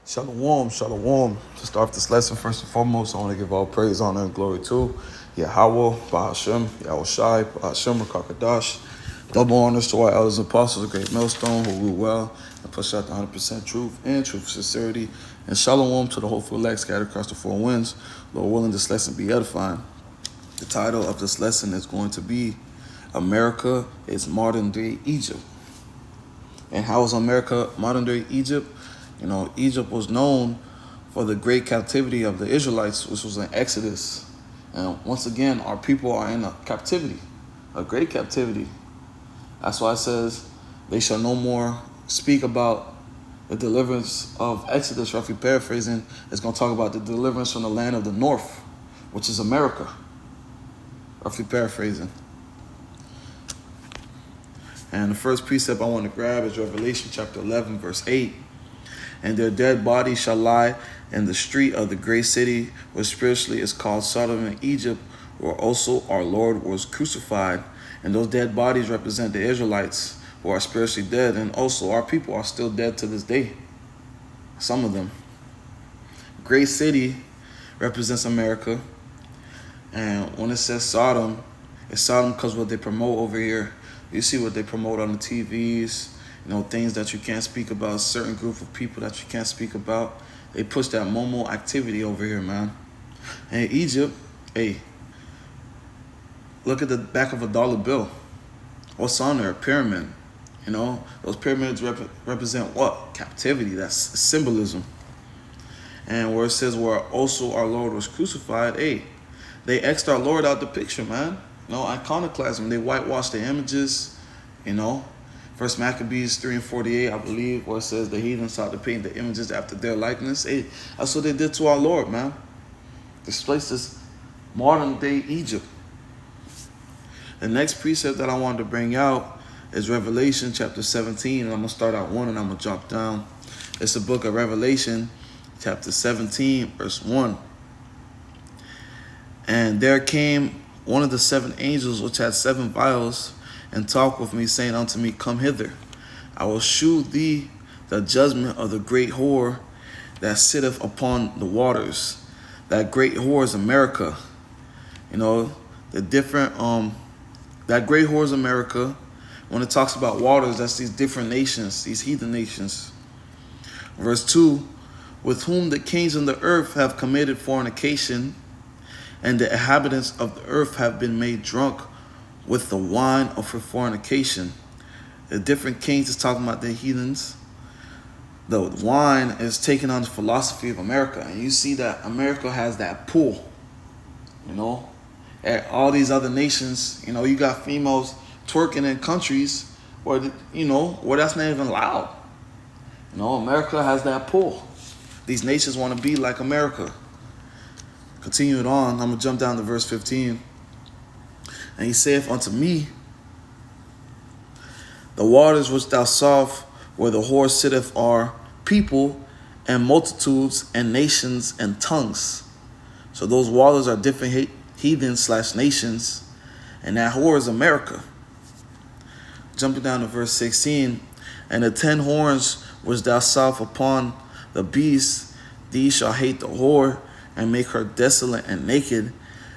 Shalom, shalom. To start this lesson, first and foremost, I want to give all praise, honor, and glory to Yahweh, Bahashem, Yahushai, Bahashem, Rakakadash. Double honors to our elders and apostles, the great millstone, who rule well and push out the 100% truth and truth, sincerity. And shalom to the hopeful elect scattered across the four winds. Lord willing, this lesson be edifying. The title of this lesson is going to be America is Modern Day Egypt. And how is America modern day Egypt? You know, Egypt was known for the great captivity of the Israelites, which was an Exodus. And once again, our people are in a captivity, a great captivity. That's why it says they shall no more speak about the deliverance of Exodus, roughly paraphrasing. It's going to talk about the deliverance from the land of the north, which is America, roughly paraphrasing. And the first precept I want to grab is Revelation chapter 11, verse 8. And their dead bodies shall lie in the street of the great city, which spiritually is called Sodom and Egypt, where also our Lord was crucified. And those dead bodies represent the Israelites, who are spiritually dead. And also our people are still dead to this day. Some of them. Great city represents America. And when it says Sodom, it's Sodom because what they promote over here. You see what they promote on the TVs, you know, things that you can't speak about, a certain group of people that you can't speak about. They push that Momo activity over here, man. And Egypt, hey, look at the back of a dollar bill. What's on there? A pyramid. You know, those pyramids represent what? Captivity. That's symbolism. And where it says where also our Lord was crucified, hey, they X'd our Lord out the picture, man. You know, iconoclasm. They whitewashed the images, you know. First Maccabees 3 and 48, I believe, where it says the heathens sought to paint the images after their likeness. Hey, that's what they did to our Lord, man. This place is modern day Egypt. The next precept that I wanted to bring out is Revelation chapter 17. And I'm going to start at 1 and I'm going to drop down. It's the book of Revelation chapter 17, verse 1. And there came one of the seven angels which had seven vials, and talked with me, saying unto me, Come hither. I will shew thee the judgment of the great whore that sitteth upon the waters. That great whore is America. You know, the different that great whore is America. When it talks about waters, that's these different nations, these heathen nations. Verse 2, with whom the kings of the earth have committed fornication, and the inhabitants of the earth have been made drunk with the wine of her fornication. The different kings is talking about the heathens. The wine is taking on the philosophy of America. And you see that America has that pull. You know, at all these other nations, you know, you got females twerking in countries where, you know, where that's not even allowed. You know, America has that pull. These nations want to be like America. Continuing on, I'm going to jump down to verse 15. And he saith unto me, the waters which thou sawest where the whore sitteth are people and multitudes and nations and tongues. So those waters are different heathen/nations. And that whore is America. Jumping down to verse 16. And the 10 horns which thou sawest upon the beast, these shall hate the whore, and make her desolate and naked,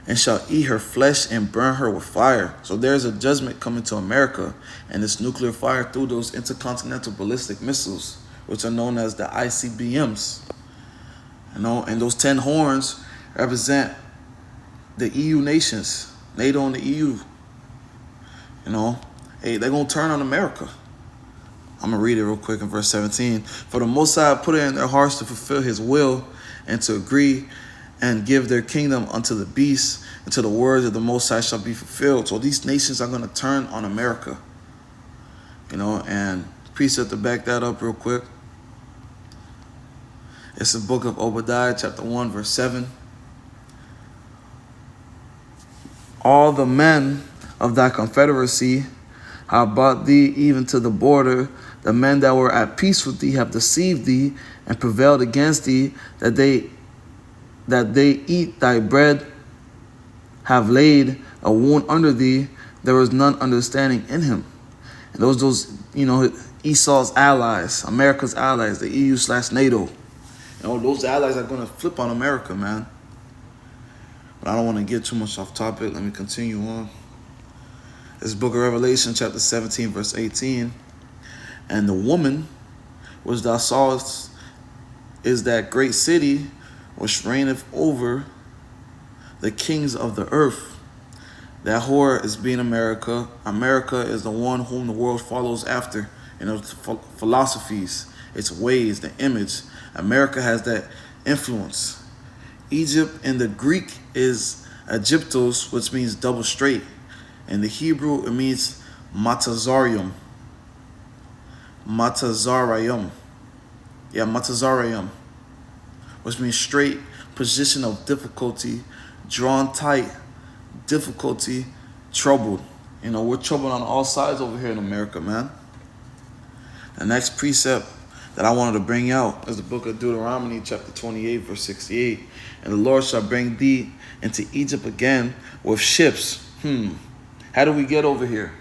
and shall eat her flesh and burn her with fire. So there's a judgment coming to America, and it's nuclear fire through those intercontinental ballistic missiles, which are known as the ICBMs. You know, and those 10 horns represent the EU nations, NATO and the EU. You know, hey, they're going to turn on America. I'm going to read it real quick in verse 17. For the Most High put it in their hearts to fulfill his will and to agree and give their kingdom unto the beast, until the words of the Most High shall be fulfilled. So these nations are going to turn on America. You know, and precept to back that up real quick. It's the book of Obadiah, chapter 1, verse 7. All the men of thy confederacy have brought thee even to the border. The men that were at peace with thee have deceived thee and prevailed against thee, that they eat thy bread, have laid a wound under thee. There was none understanding in him. And those you know, Esau's allies, America's allies, the EU/NATO. You know, those allies are going to flip on America, man. But I don't want to get too much off topic. Let me continue on. This book of Revelation, chapter 17, verse 18. And the woman which thou sawest is that great city which reigneth over the kings of the earth. That whore is being America. America is the one whom the world follows after. You know, its philosophies, its ways, the image. America has that influence. Egypt in the Greek is Egyptos, which means double straight. In the Hebrew, it means matazarium. Matazarium. Yeah, matazarium. Which means straight, position of difficulty, drawn tight, difficulty, troubled. You know, we're troubled on all sides over here in America, man. The next precept that I wanted to bring out is the book of Deuteronomy, chapter 28, verse 68. And the Lord shall bring thee into Egypt again with ships. How do we get over here?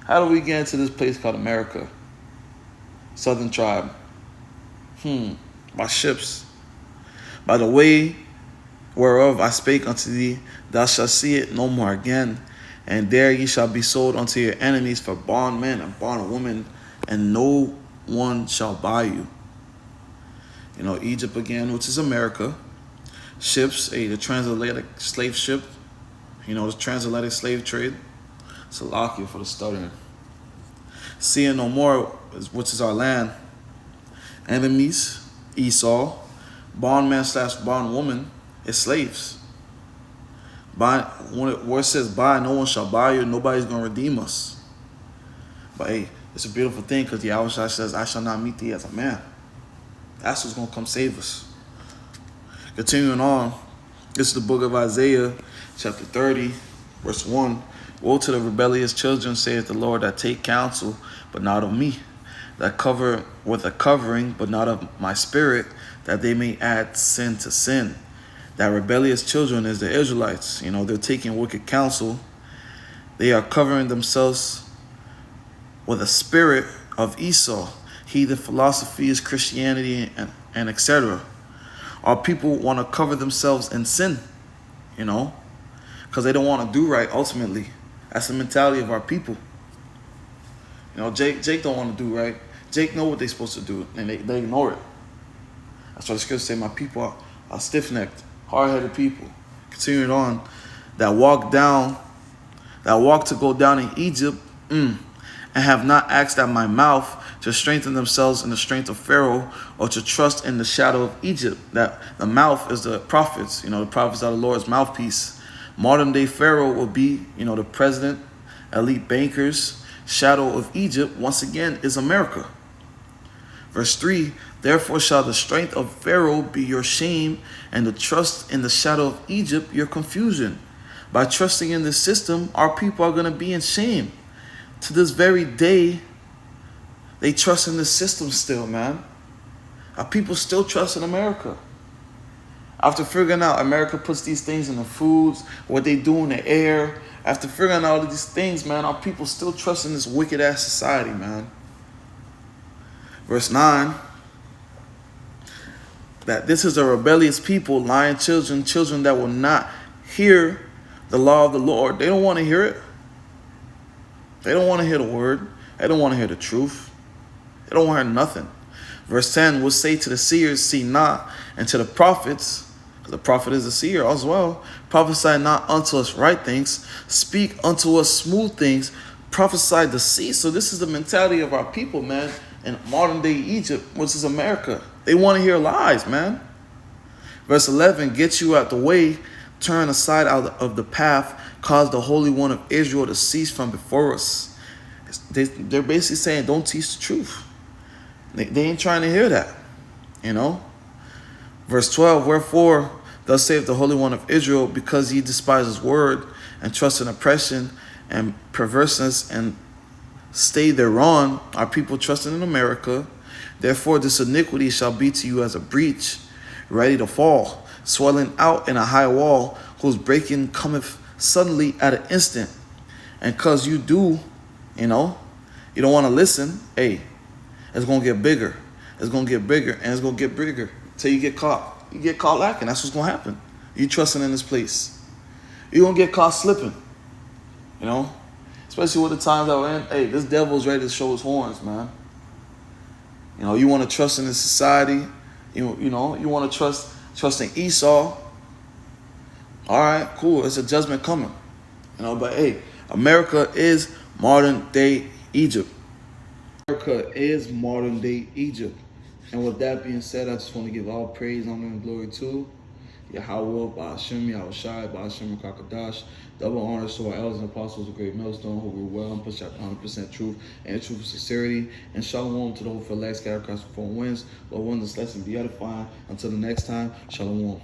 How do we get into this place called America? Southern tribe. By ships. By the way whereof I spake unto thee, thou shalt see it no more again. And there ye shall be sold unto your enemies for bondmen and bondwomen, and no one shall buy you. You know, Egypt again, which is America. Ships, the transatlantic slave ship. You know, the transatlantic slave trade. Salakia for the stuttering. Seeing no more, which is our land. Enemies, Esau. Bondman / bondwoman is slaves. Where it says buy, no one shall buy you. Nobody's going to redeem us. But hey, it's a beautiful thing because Yahushua says, I shall not meet thee as a man. That's what's going to come save us. Continuing on, this is the book of Isaiah, chapter 30, verse 1. Woe to the rebellious children, saith the Lord, that take counsel, but not of me, that cover with a covering, but not of my spirit, that they may add sin to sin. That rebellious children is the Israelites. You know, they're taking wicked counsel. They are covering themselves with a spirit of Esau, heathen philosophies, Christianity, and etc. Our people want to cover themselves in sin, you know, because they don't want to do right ultimately. That's the mentality of our people. You know, Jake don't want to do right. Jake know what they're supposed to do, and they ignore it. That's why the scriptures say, my people are stiff-necked, hard-headed people. Continuing on, that walk to go down in Egypt, and have not asked at my mouth to strengthen themselves in the strength of Pharaoh, or to trust in the shadow of Egypt. That the mouth is the prophets. You know, the prophets are the Lord's mouthpiece. Modern day Pharaoh will be, you know, the president, elite bankers. Shadow of Egypt, once again, is America. Verse 3, therefore shall the strength of Pharaoh be your shame, and the trust in the shadow of Egypt your confusion. By trusting in this system, our people are going to be in shame. To this very day, they trust in this system still, man. Our people still trust in America. After figuring out America puts these things in the foods, what they do in the air, after figuring out all of these things, man, our people still trust in this wicked-ass society, man. Verse 9, that this is a rebellious people, lying children that will not hear the law of the Lord. They don't want to hear it. They don't want to hear the word. They don't want to hear the truth. They don't want to hear nothing. Verse 10 will say to the seers, see not, and to the prophets, the prophet is a seer as well, prophesy not unto us right things, speak unto us smooth things, prophesy deceit. So this is the mentality of our people, man, in modern day Egypt, which is America. They want to hear lies, man. Verse 11, get you out the way, turn aside out of the path, cause the Holy One of Israel to cease from before us. They're basically saying, don't teach the truth. They ain't trying to hear that, you know. Verse 12, wherefore, thus saith the Holy One of Israel, because ye despise his word, and trust in oppression, and perverseness, and stay thereon, our people trusting in America, therefore this iniquity shall be to you as a breach, ready to fall, swelling out in a high wall, whose breaking cometh suddenly at an instant. And cause you do, you know, you don't want to listen, hey, it's going to get bigger. It's going to get bigger, and it's going to get bigger. till you get caught. You get caught lacking. That's what's gonna happen. You trusting in this place. You're gonna get caught slipping. You know? Especially with the times that we're in. Hey, this devil's ready to show his horns, man. You know, you want to trust in this society. You know, you want to trust in Esau. All right, cool. There's a judgment coming. You know, but hey, America is modern day Egypt. America is modern day Egypt. And with that being said, I just want to give all praise, honor, and glory to Yahweh, Ba'ashem, Yahushai, Ba'ashem, Kakadash. Double honors to our elders and apostles of Great Millstone who were well and pushed out 100% truth and truth and sincerity. And shalom to the whole for legs scattered across the four winds. Lord, one this lesson be edifying. Until the next time, shalom.